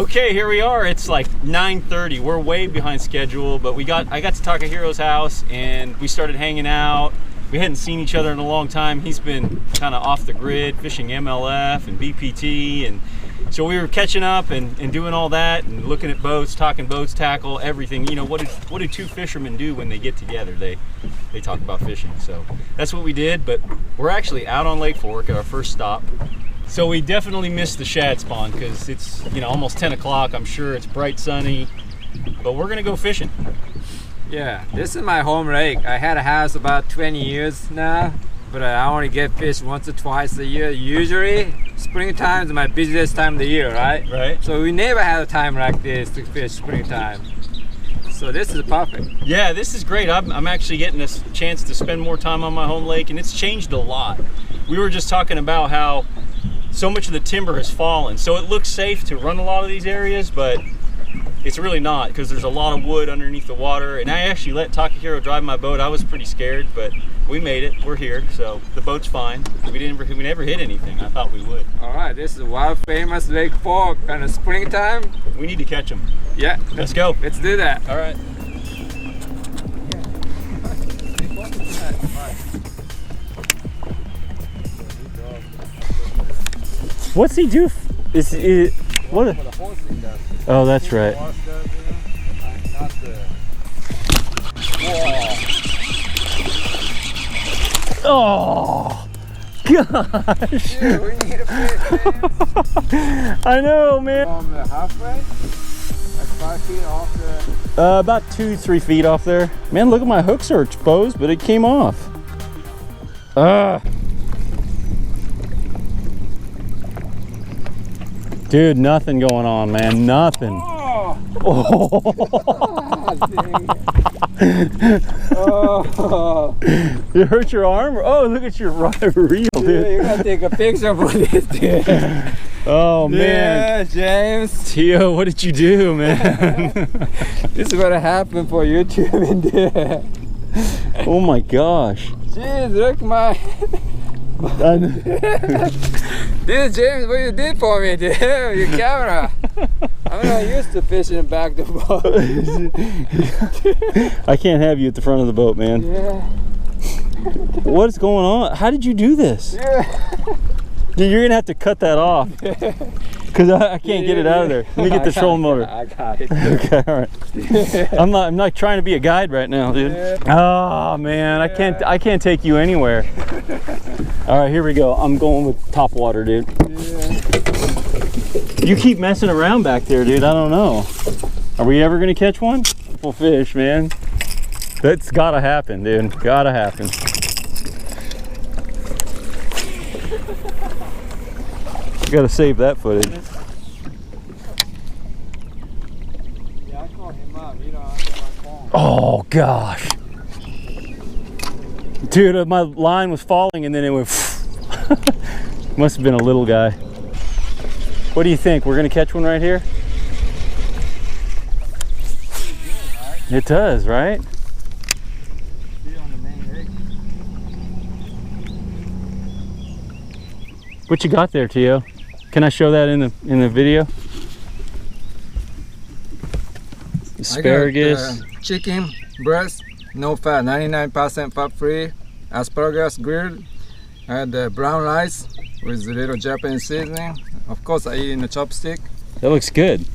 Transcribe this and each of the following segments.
Okay, here we are. It's like 9:30. We're way behind schedule, but I got to Takahiro's house and we started hanging out. We hadn't seen each other in a long time. He's been kind of off the grid, fishing MLF and BPT, and so we were catching up and doing all that and looking at boats, talking boats, tackle, everything. You know, what do two fishermen do when they get together? They talk about fishing. So that's what we did, but we're actually out on Lake Fork at our first stop. So we definitely missed the shad spawn because it's, you know, almost 10 o'clock. I'm sure it's bright sunny, but we're gonna go fishing. Yeah, this is my home lake. I had a house about 20 years now, but I only get fish once or twice a year. Usually, springtime is my busiest time of the year, right? Right. So we never had a time like this to fish springtime. So this is perfect. Yeah, this is great. I'm actually getting a chance to spend more time on my home lake, and it's changed a lot. We were just talking about how so much of the timber has fallen, so it looks safe to run a lot of these areas, but it's really not because there's a lot of wood underneath the water. And I actually let Takahiro drive my boat. I was pretty scared, but we made it. We're here, so the boat's fine. We never hit anything. I thought we would. All right, this is world famous Lake Fork in the springtime. We need to catch them. Yeah, let's go. Let's do that. All right. What's he do? What? Oh, that's right. Oh, gosh. Dude, we need a fish, man. I know, man. From the halfway, like 5 feet off the... About 2-3 feet off there. Man, look at my hooks are exposed, but it came off. Dude, nothing going on, man. Nothing. Oh. Oh. You hurt your arm? Oh, look at your reel, dude. You gotta take a picture for this, dude. Oh, man. Yeah, James. Tio, what did you do, man? This is what happened for YouTube in there. Oh my gosh. Jeez, look my... Dude, James, what you did for me, dude? Your camera. I'm not used to fishing in the back of the boat. I can't have you at the front of the boat, man. Yeah. What is going on? How did you do this? Yeah. Dude, you're gonna have to cut that off. Because I can't get it out of there. Let me get the trolling motor. I got it. Okay, all right. I'm not trying to be a guide right now, dude. Oh man, I can't take you anywhere. All right, here we go. I'm going with top water, dude. Yeah. You keep messing around back there, dude. I don't know. Are we ever gonna catch one? Full fish, man. That's gotta happen, dude. Gotta happen. Gotta save that footage. Yeah, I called him up. You don't answer my phone. Oh gosh. Dude, my line was falling and then it went. Must have been a little guy. What do you think? We're gonna catch one right here? It does, right? What you got there, Tio? Can I show that in the video? Asparagus. I got, chicken breast, no fat, 99% fat free. Asparagus grilled. I had the brown rice with a little Japanese seasoning. Of course, I eat in a chopstick. That looks good.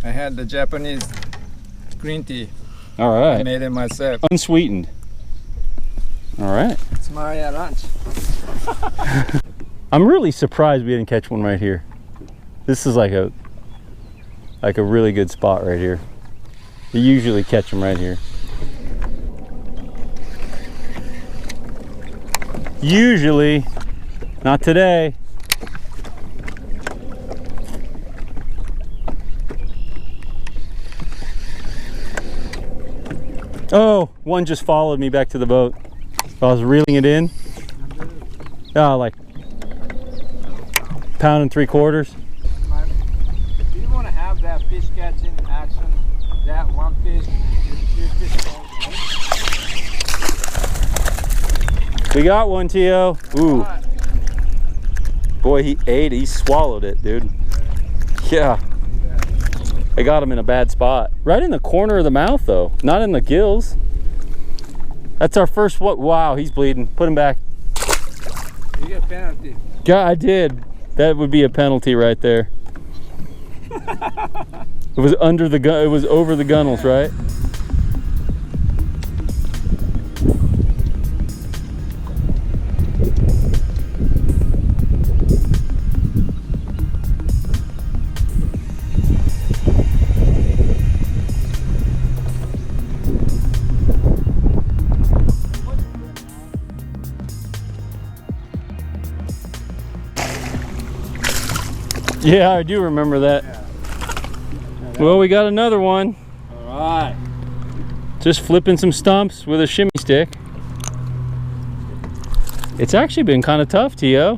I had the Japanese green tea. All right. I made it myself. Unsweetened. All right. It's my lunch. I'm really surprised we didn't catch one right here. This is like a really good spot right here. You usually catch them right here. Usually, not today. Oh, one just followed me back to the boat. I was reeling it in. Oh, like £1 3/4. Do you want to have that fish catching action? That one fish, We got one, Tio. Ooh. Boy, he ate, he swallowed it, dude. Yeah. I got him in a bad spot. Right in the corner of the mouth though, not in the gills. That's our first one. Wow, he's bleeding. Put him back. You get a penalty. Yeah, I did. That would be a penalty right there. It was under the gun. It was over the gunnels, right? Yeah, I do remember that. Yeah. Well, we got another one. All right. Just flipping some stumps with a shimmy stick. It's actually been kind of tough, T.O.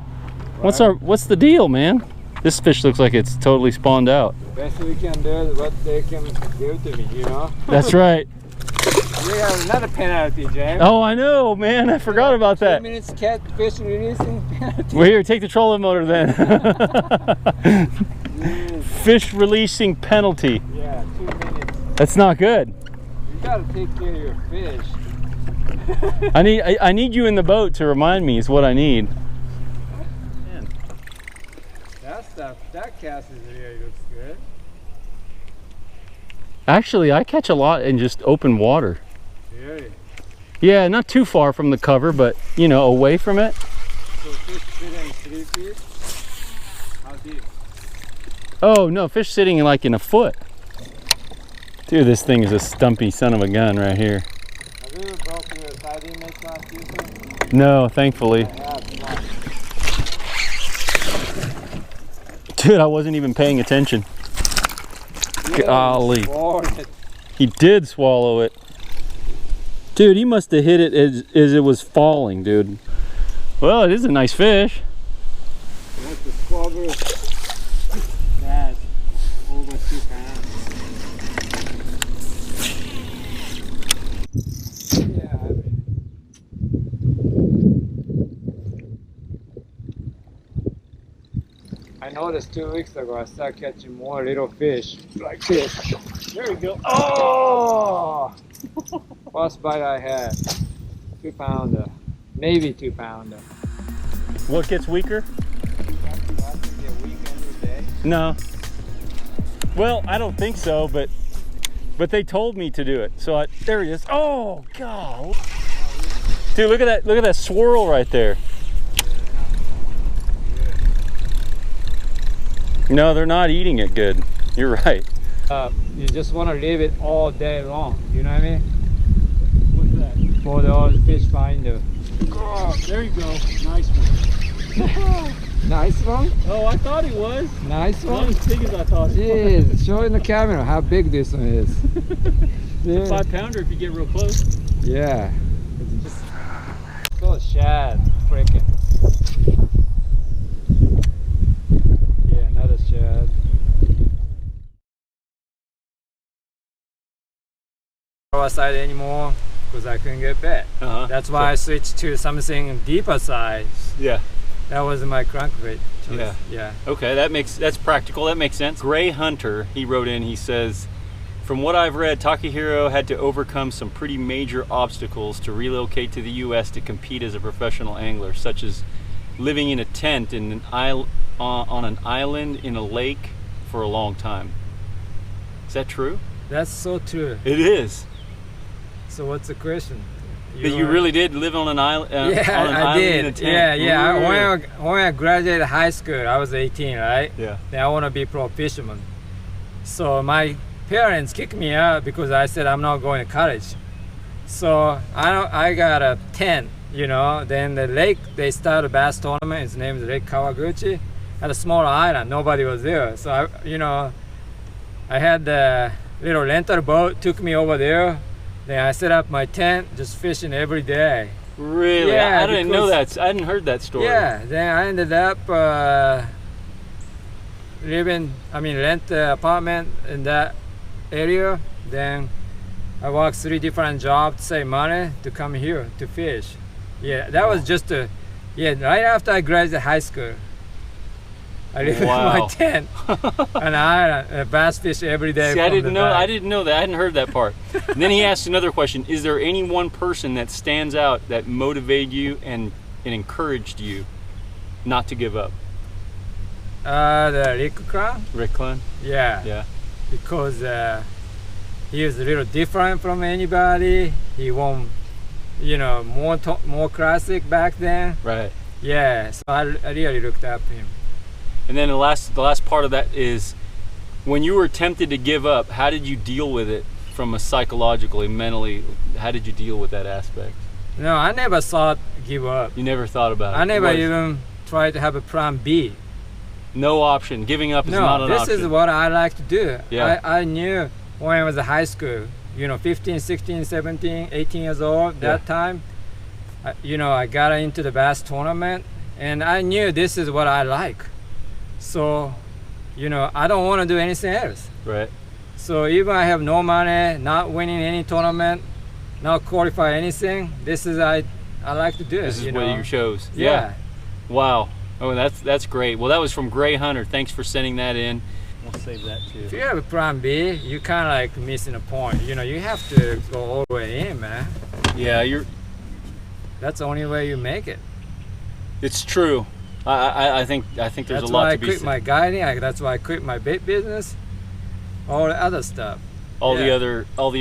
What's the deal, man? This fish looks like it's totally spawned out. The best we can do is what they can do to me, you know? That's right. We have another penalty, James. Oh, I know, man. I forgot about 2 that. minutes catfish releasing penalty. Well, here, take the trolling motor then. Fish releasing penalty. Yeah, 2 minutes. That's not good. You gotta take care of your fish. I need you in the boat to remind me is what I need. Man, that cast really looks good. Actually, I catch a lot in just open water. Really? Yeah, not too far from the cover, but you know, away from it. So fish sitting 3 feet? How deep? Oh no, fish sitting like in a foot. Dude, this thing is a stumpy son of a gun right here. Have you ever broken your sardine net last season? No, thankfully. I have not. Dude, I wasn't even paying attention. Yeah, Golly. swallowed it. He did swallow it. Dude, he must have hit it as it was falling, dude. Well, it is a nice fish. That's the squabber. That's over 2 pounds. Yeah, I noticed 2 weeks ago I started catching more little fish like this. There we go. Oh! First bite I had. 2 pounder. Maybe 2 pounder. What gets weaker? No. Well, I don't think so, but they told me to do it. So there he is. Oh God. Dude, look at that swirl right there. No, they're not eating it good. You're right. You just want to leave it all day long. You know what I mean? What's that? For the old fish finder. Oh, there you go. Nice one. Nice one? Oh, I thought he was. Nice Not one? as big as I thought he was. Jeez, show in the camera how big this one is. It's a 5 pounder if you get real close. Yeah. It's just so shad, freaking. Yeah, another shad. Outside anymore because I couldn't get bit. That's why I switched to something deeper size. Yeah. That was my crankbait choice. Yeah. Yeah. Okay, that's practical. That makes sense. Gray Hunter, he wrote in, he says, from what I've read, Takahiro had to overcome some pretty major obstacles to relocate to the U.S. to compete as a professional angler, such as living in a tent in on an island in a lake for a long time. Is that true? That's so true. It is. So what's the question? You really did live on an island? Yeah, on an I island did. in a tent. Yeah. Really? When I graduated high school, I was 18, right? Yeah. Then I want to be pro fisherman. So my parents kicked me out because I said I'm not going to college. So I got a tent, you know. Then the lake, they started a bass tournament. Its name is Lake Kawaguchi. At a small island, nobody was there. So I had the little rental boat, took me over there. Then I set up my tent, just fishing every day. Really? Yeah, I didn't know that. I hadn't heard that story. Yeah, then I ended up rent the apartment in that area. Then I worked 3 different jobs to save money to come here to fish. Yeah, that was just right after I graduated high school. I live in my tent, and I bass fish every day. See, I didn't know that. I hadn't heard that part. And then he asked another question: is there any one person that stands out that motivated you and encouraged you not to give up? The Rick Clan. Rick Clan? Yeah. Yeah. Because he was a little different from anybody. He won, you know, more classic back then. Right. Yeah. So I really looked up to him. And then the last part of that is, when you were tempted to give up, how did you deal with it from a psychologically, mentally? How did you deal with that aspect? No, I never thought give up. You never thought about it? I never even tried to have a plan B. No option. Giving up is not an option. This is what I like to do. Yeah. I knew when I was in high school, you know, 15, 16, 17, 18 years old, that time, you know, I got into the bass tournament, and I knew this is what I like. So, you know, I don't want to do anything else. Right. So even I have no money, not winning any tournament, not qualify anything, this is I like to do it. This is what you chose. Yeah. Wow. Oh, that's great. Well, that was from Gray Hunter. Thanks for sending that in. We'll save that too. If you have a plan B, you kind of like missing a point. You know, you have to go all the way in, man. Yeah, that's the only way you make it. It's true. I think there's a lot to be said. That's why I quit my guiding. That's why I quit my bait business. All the other stuff. All the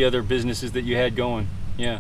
other businesses that you had going. Yeah.